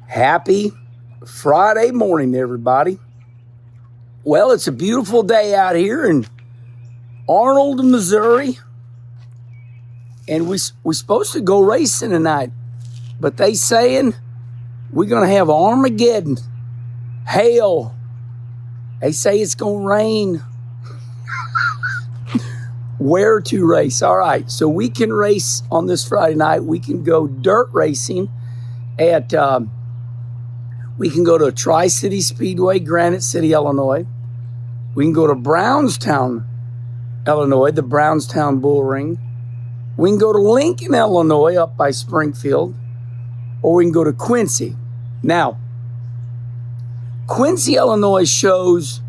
Happy Friday morning, everybody. Well, it's a beautiful day out here in Arnold, Missouri. And we're supposed to go racing tonight. But they saying we're going to have Armageddon, hail. They say it's going to rain. Where to race? All right, so we can race on this Friday night. We can go dirt racing at... we can go to Tri-City Speedway, Granite City, Illinois. We can go to Brownstown, Illinois, the Brownstown Bull Ring. We can go to Lincoln, Illinois, up by Springfield. Or we can go to Quincy. Now, Quincy, Illinois shows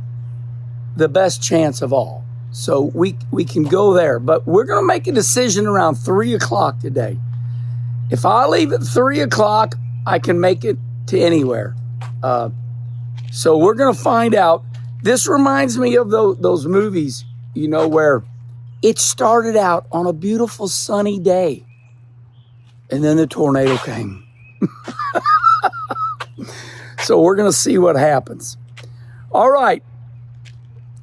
the best chance of all. So we can go there. But we're going to make a decision around 3 o'clock today. If I leave at 3 o'clock, I can make it to anywhere. So we're going to find out. This reminds me of those movies, you know, where it started out on a beautiful sunny day and then the tornado came. So we're going to see what happens. All right.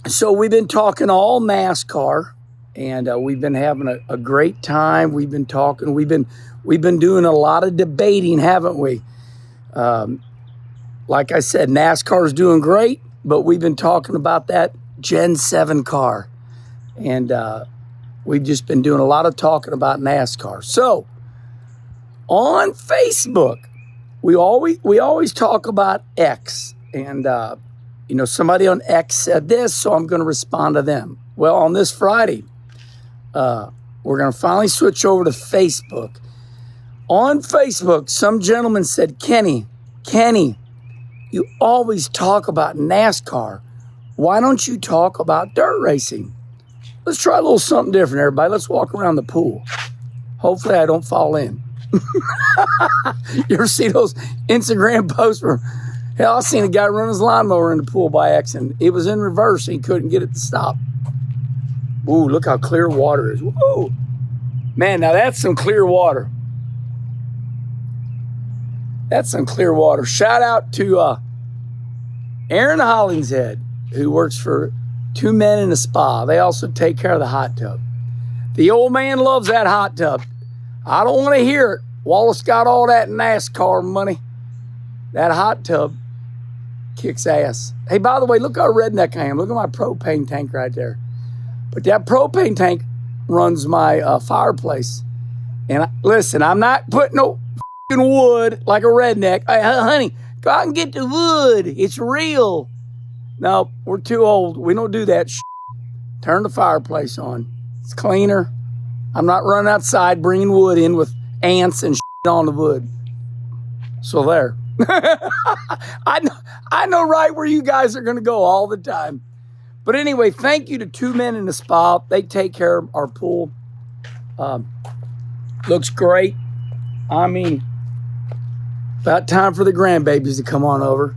So we've been talking all NASCAR and we've been having a great time. We've been talking, we've been doing a lot of debating, haven't we? Like I said, NASCAR is doing great, but we've been talking about that Gen 7 car. And we've just been doing a lot of talking about NASCAR. So, on Facebook, we always talk about X. And, you know, somebody on X said this, so I'm going to respond to them. Well, on this Friday, we're going to finally switch over to Facebook. On Facebook, some gentleman said, Kenny, you always talk about NASCAR. Why don't you talk about dirt racing? Let's try a little something different, everybody. Let's walk around the pool. Hopefully I don't fall in. You ever see those Instagram posts where, hell, I seen a guy run his lawnmower in the pool by accident. It was in reverse and he couldn't get it to stop. Ooh, look how clear water is. Whoa. Man, now that's some clear water. That's some clear water. Shout out to Aaron Hollingshead, who works for Two Men in a Spa. They also take care of the hot tub. The old man loves that hot tub. I don't want to hear it. Wallace got all that NASCAR money. That hot tub kicks ass. Hey, by the way, look how redneck I am. Look at my propane tank right there. But that propane tank runs my fireplace. And listen, I'm not putting no wood like a redneck. Hey, honey, go out and get the wood. It's real. No, we're too old. We don't do that shit. Turn the fireplace on. It's cleaner. I'm not running outside bringing wood in with ants and shit on the wood. So there. I know right where you guys are going to go all the time. But anyway, thank you to Two Men in a Spa. They take care of our pool. Looks great. I mean, about time for the grandbabies to come on over.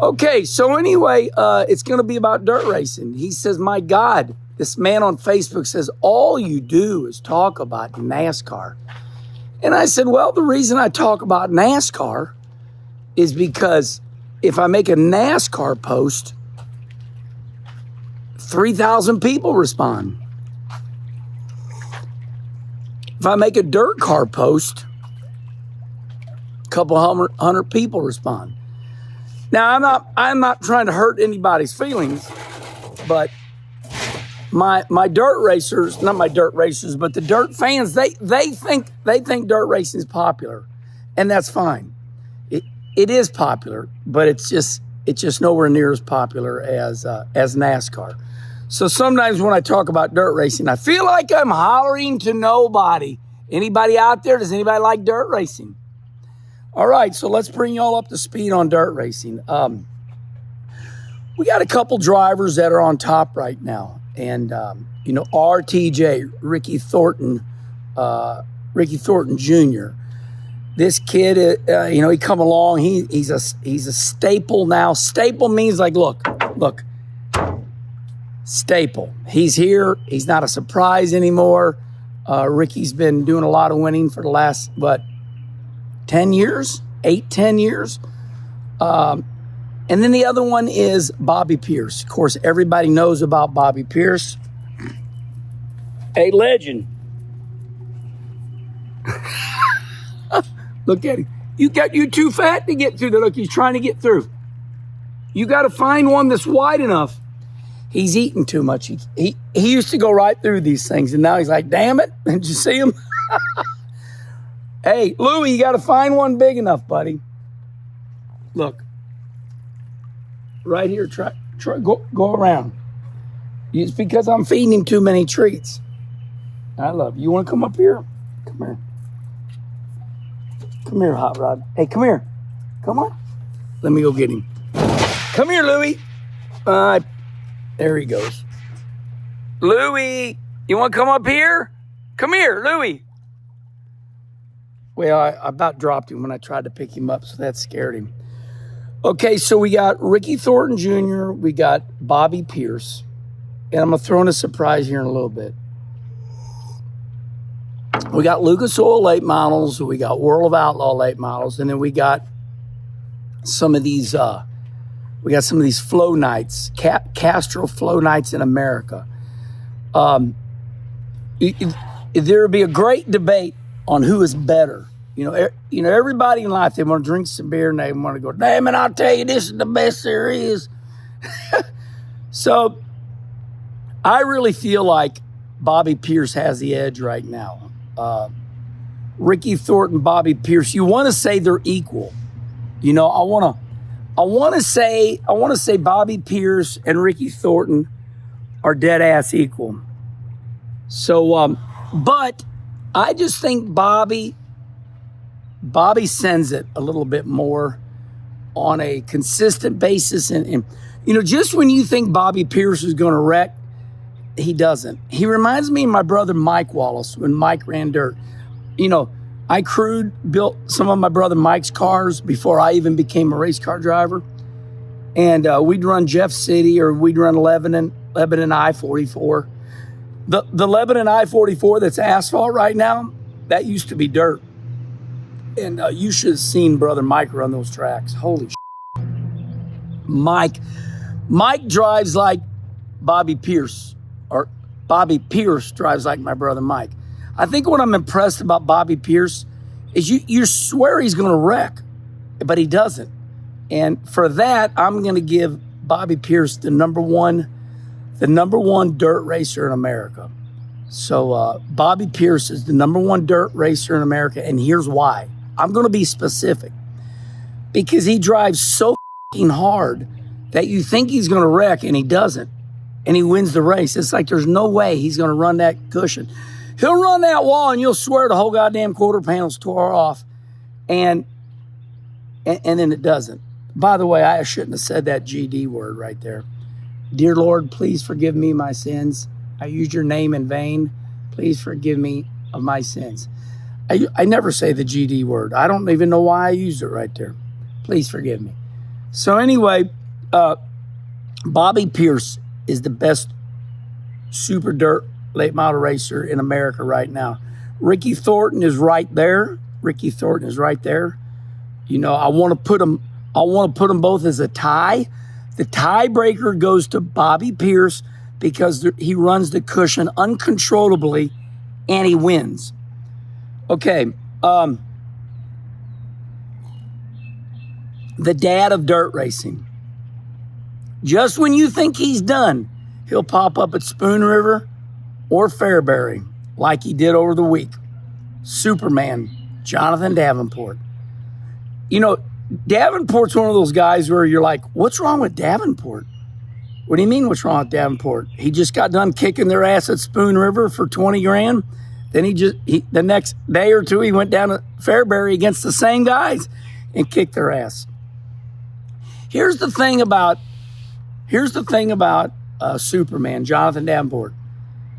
Okay, so anyway, it's going to be about dirt racing. He says, my God, this man on Facebook says, all you do is talk about NASCAR. And I said, well, the reason I talk about NASCAR is because if I make a NASCAR post, 3,000 people respond. If I make a dirt car post, a couple hundred people respond. Now, I'm not trying to hurt anybody's feelings, but my dirt racers, not my dirt racers, but the dirt fans, they think dirt racing is popular, and that's fine. It is popular, but it's just nowhere near as popular as NASCAR. So sometimes when I talk about dirt racing, I feel like I'm hollering to nobody. Anybody out there? Does anybody like dirt racing? All right, so let's bring y'all up to speed on dirt racing. We got a couple drivers that are on top right now. And, you know, RTJ, Ricky Thornton Jr. This kid, you know, he come along. He's a staple now. Staple means like, look, staple. He's here. He's not a surprise anymore. Ricky's been doing a lot of winning for the last, 10 years? 8, 10 years? And then the other one is Bobby Pierce. Of course, everybody knows about Bobby Pierce. A legend. Look at him. You're too fat to get through there. Look, he's trying to get through. You got to find one that's wide enough. He's eating too much. He used to go right through these things, and now he's like, damn it. Did you see him? Hey, Louie, you got to find one big enough, buddy. Look. Right here, try go around. It's because I'm feeding him too many treats. I love you. You want to come up here? Come here. Come here, Hot Rod. Hey, come here. Come on. Let me go get him. Come here, Louie. There he goes. Louie, you want to come up here? Come here, Louie. Well, I about dropped him when I tried to pick him up, so that scared him. Okay, so we got Ricky Thornton Jr., we got Bobby Pierce, and I'm going to throw in a surprise here in a little bit. We got Lucas Oil late models, we got World of Outlaw late models, and then we got some of these flow nights, Castro flow nights in America. There would be a great debate on who is better. You know, everybody in life, they want to drink some beer and they want to go, damn it, I'll tell you, this is the best there is. So I really feel like Bobby Pierce has the edge right now. Ricky Thornton, Bobby Pierce, you want to say they're equal. You know, I want to say Bobby Pierce and Ricky Thornton are dead ass equal. So, but I just think Bobby sends it a little bit more on a consistent basis. And you know, just when you think Bobby Pierce is going to wreck, he doesn't. He reminds me of my brother Mike Wallace when Mike ran dirt. You know, I built some of my brother Mike's cars before I even became a race car driver. And we'd run Jeff City or we'd run Lebanon I-44. The Lebanon I-44 that's asphalt right now, that used to be dirt. And you should have seen brother Mike run those tracks. Holy shit. Mike drives like Bobby Pierce, or Bobby Pierce drives like my brother Mike. I think what I'm impressed about Bobby Pierce is you swear he's going to wreck, but he doesn't. And for that, I'm going to give Bobby Pierce the number one dirt racer in America. So Bobby Pierce is the number one dirt racer in America, and here's why. I'm going to be specific. Because he drives so fucking hard that you think he's going to wreck, and he doesn't. And he wins the race. It's like there's no way he's going to run that cushion. He'll run that wall, and you'll swear the whole goddamn quarter panel's tore off. And then it doesn't. By the way, I shouldn't have said that GD word right there. Dear Lord, please forgive me my sins. I used your name in vain. Please forgive me of my sins. I never say the GD word. I don't even know why I used it right there. Please forgive me. So anyway, Bobby Pierce is the best super dirt late model racer in America right now. Ricky Thornton is right there. You know, I want to put them both as a tie. The tiebreaker goes to Bobby Pierce because he runs the cushion uncontrollably and he wins. Okay. The dad of dirt racing. Just when you think he's done, he'll pop up at Spoon River or Fairbury like he did over the week. Superman, Jonathan Davenport. You know, Davenport's one of those guys where you're like, what's wrong with Davenport? What do you mean what's wrong with Davenport? He just got done kicking their ass at Spoon River for 20 grand. Then the next day or two, he went down to Fairbury against the same guys and kicked their ass. Here's the thing about Superman, Jonathan Davenport.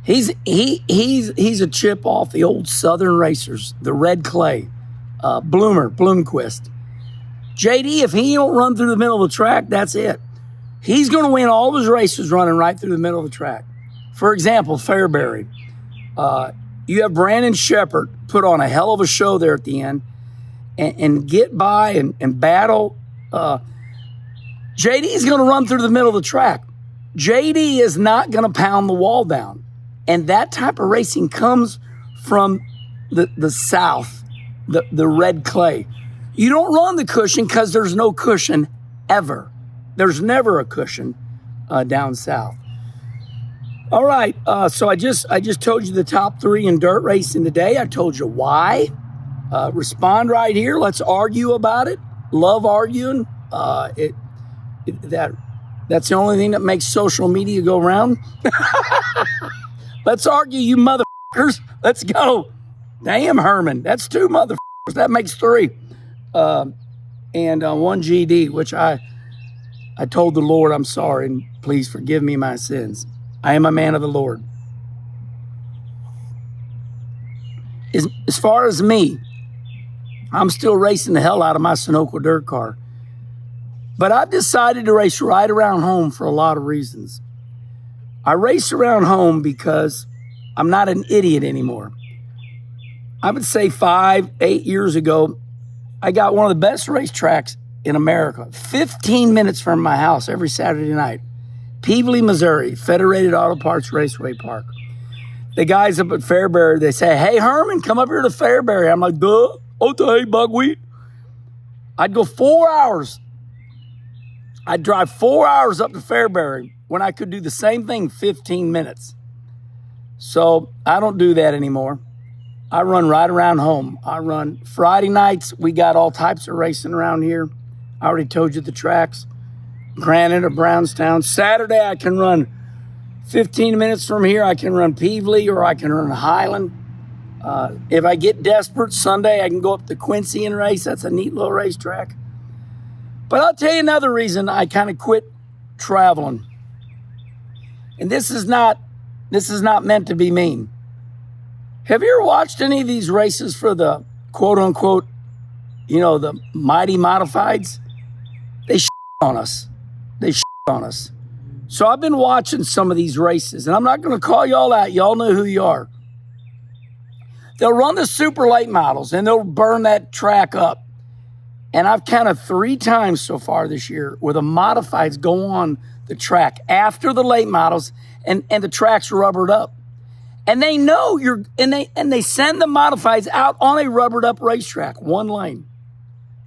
He's a chip off the old Southern racers, the Red Clay, Bloomquist. JD, if he don't run through the middle of the track, that's it. He's going to win all his races running right through the middle of the track. For example, Fairbury. You have Brandon Shepard put on a hell of a show there at the end and get by and battle JD is going to run through the middle of the track. JD is not going to pound the wall down. And that type of racing comes from the south, the red clay. You don't run the cushion because there's no cushion ever. There's never a cushion down south. All right, so I just told you the top 3 in dirt racing today. I told you why. Respond right here. Let's argue about it. Love arguing. That's the only thing that makes social media go round. Let's argue, you motherfuckers. Let's go. Damn, Herman. That's 2 motherfuckers. That makes 3. And 1 GD, which I told the Lord I'm sorry and please forgive me my sins. I am a man of the Lord. As far as me, I'm still racing the hell out of my Sunoco dirt car. But I've decided to race right around home for a lot of reasons. I race around home because I'm not an idiot anymore. I would say 5, 8 years ago, I got one of the best racetracks in America, 15 minutes from my house every Saturday night. Peevely, Missouri, Federated Auto Parts Raceway Park. The guys up at Fairbury, they say, hey, Herman, come up here to Fairbury. I'm like, duh, okay, buckwheat. I'd go 4 hours. I'd drive 4 hours up to Fairbury when I could do the same thing 15 minutes. So I don't do that anymore. I run right around home. I run Friday nights. We got all types of racing around here. I already told you the tracks. Granite or Brownstown. Saturday, I can run 15 minutes from here. I can run Peevely or I can run Highland. If I get desperate, Sunday, I can go up to Quincy and race. That's a neat little racetrack. But I'll tell you another reason I kind of quit traveling. And this is not meant to be mean. Have you ever watched any of these races for the quote-unquote, the mighty modifieds? They shit on us. They shit on us. So I've been watching some of these races, and I'm not going to call y'all out. Y'all know who you are. They'll run the super late models, and they'll burn that track up. And I've counted 3 times so far this year where the modifieds go on the track after the late models, and the track's rubbered up. And they know they send the modifieds out on a rubbered up racetrack, 1 lane.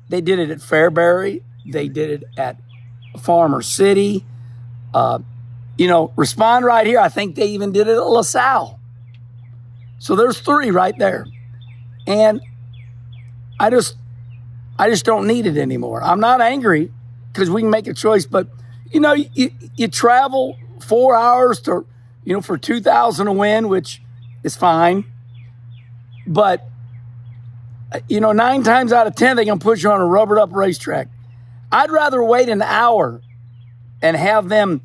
They did it at Fairbury. They did it at Farmer City. Respond right here. I think they even did it at LaSalle. So there's 3 right there. And I just don't need it anymore. I'm not angry because we can make a choice, but you travel 4 hours to for $2,000 a win, which is fine. But, 9 times out of 10, they're going to put you on a rubbered up racetrack. I'd rather wait an hour and have them,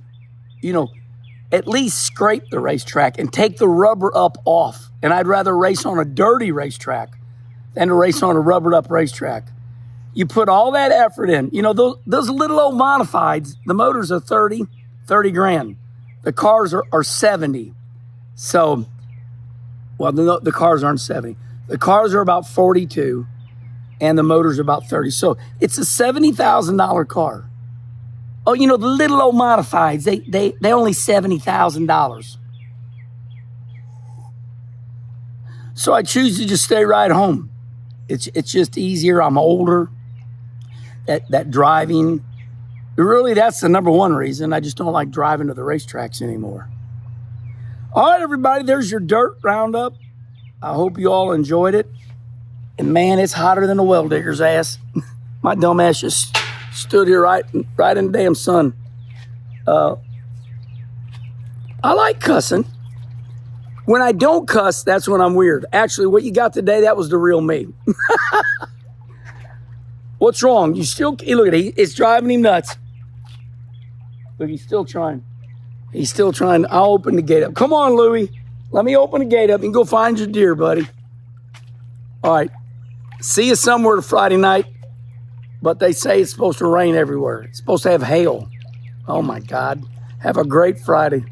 at least scrape the racetrack and take the rubber up off. And I'd rather race on a dirty racetrack than to race on a rubbered up racetrack. You put all that effort in. Those little old modifieds, the motors are 30 grand. The cars are 70. So, the cars aren't 70. The cars are about 42, and the motors are about 30. So it's a $70,000 car. Oh, the little old modifieds, they only $70,000. So I choose to just stay right home. It's just easier. I'm older. That driving. Really, that's the number 1 reason. I just don't like driving to the racetracks anymore. All right, everybody, there's your dirt roundup. I hope you all enjoyed it. And man, it's hotter than a well digger's ass. My dumb ass just stood here right in the damn sun. I like cussing. When I don't cuss, that's when I'm weird. Actually, what you got today, that was the real me. What's wrong? Look at it. It's driving him nuts. Look, he's still trying. I'll open the gate up. Come on, Louie. Let me open the gate up and go find your deer, buddy. All right. See you somewhere Friday night. But they say it's supposed to rain everywhere. It's supposed to have hail. Oh, my God. Have a great Friday.